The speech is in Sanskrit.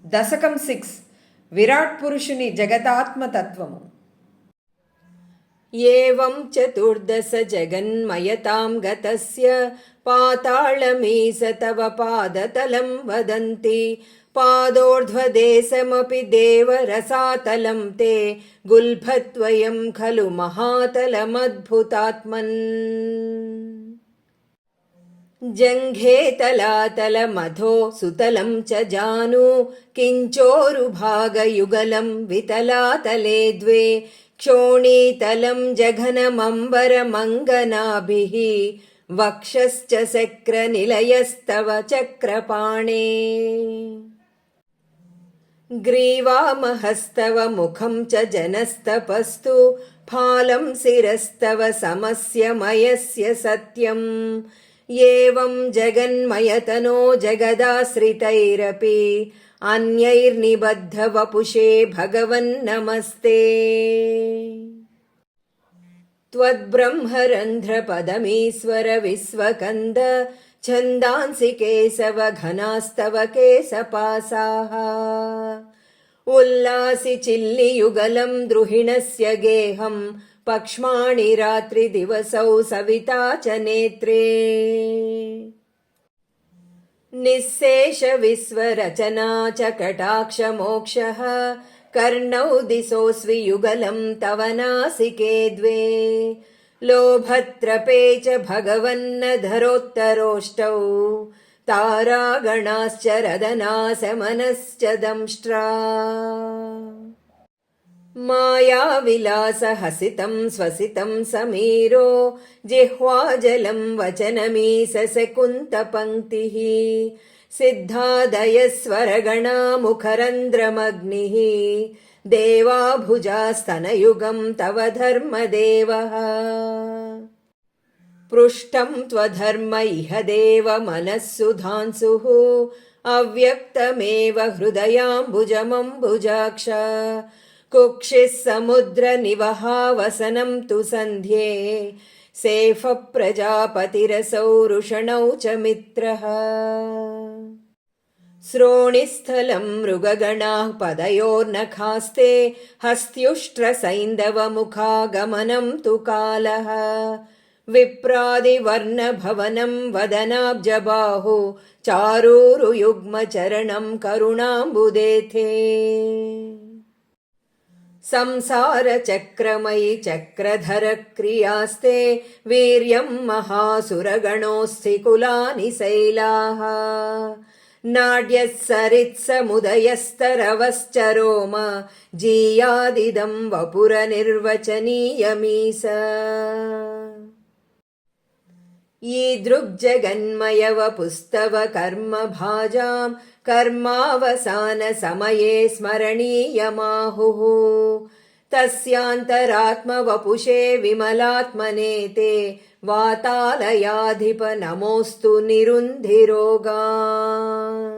దశకం 6 విరాట్ పురుషుని జగతాత్మతత్వము. ఏవం చతుర్దశ జగన్మయతాం గతస్య పాతాళమీశ తవ పాదతలం వదంతి పాదోర్ధ్వదేశమపి దేవరసాతలం తే గుల్భత్వయం ఖలు మహాతలమద్భుతాత్మన్. जङ्घे तलातलमधो सुतलं च जानु किञ्चोरुभागयुगलं वितलातले द्वे क्षोणीतलं जघनमम्बरमङ्गनाभिः वक्षश्च शक्रनिलयस्तव चक्रपाणे. ग्रीवामहस्तव मुखं च जनस्तपस्तु फालं शिरस्तव समस्य मयस्य सत्यम्. एवं जगन्मयतनो जगदाश्रितैरपि अन्यैर्निबद्धवपुषे भगवन्नमस्ते. त्वद्ब्रह्मरन्ध्रपदमीश्वर विश्वकन्द छन्दांसि केशव घनास्तव केशपासाः. उल्लासि चिल्लियुगलं द्रुहिणस्य गेहं पक्ष्माणि रात्रिदिवसौ सविता च नेत्रे. निःशेष विश्वरचना च कटाक्षमोक्षः कर्णौ दिशोऽस्वि युगलं तव नासिके द्वे. लोभत्रपे च भगवन्नधरोत्तरोष्टौ तारागणाश्च रदनाशमनश्च दंष्ट्रा. मायाविलासहसितं स्वसितं समीरो जिह्वाजलं वचनमीशकुन्तपङ्क्तिः. सिद्धादयस्वरगणा मुखरन्ध्रमग्निः देवाभुजास्तनयुगं तव धर्मदेवः. पृष्ठं त्वधर्म इह देव मनः सुधांसुः अव्यक्तमेव हृदयाम्बुजमम्बुजाक्ष. कुक्षिः समुद्रनिवहावसनं तु सन्ध्ये सेफ प्रजापतिरसौ वृषणौ च मित्रः. श्रोणिस्थलं मृगगणाः पदयोर्नखास्ते हस्त्युष्ट्रसैन्धवमुखागमनं तु कालः. विप्रादिवर्णभवनं वदनाब्जबाहु चारूरुयुग्मचरणं करुणाम्बुदेथे. संसारचक्रमयि चक्रधरक्रियास्ते वीर्यं महासुरगणोऽस्थिकुलानि शैलाः. नाड्यस्सरित्समुदयस्तरवश्चरोम जीयादिदं वपुरनिर्वचनीयमीश. ईदृग्जगन्मयवपुस्तव कर्मभाजां कर्मावसानसमये स्मरणीयमाहुः. तस्यान्तरात्मवपुषे विमलात्मने ते वातालयाधिप नमोऽस्तु निरुन्धिरोगान्.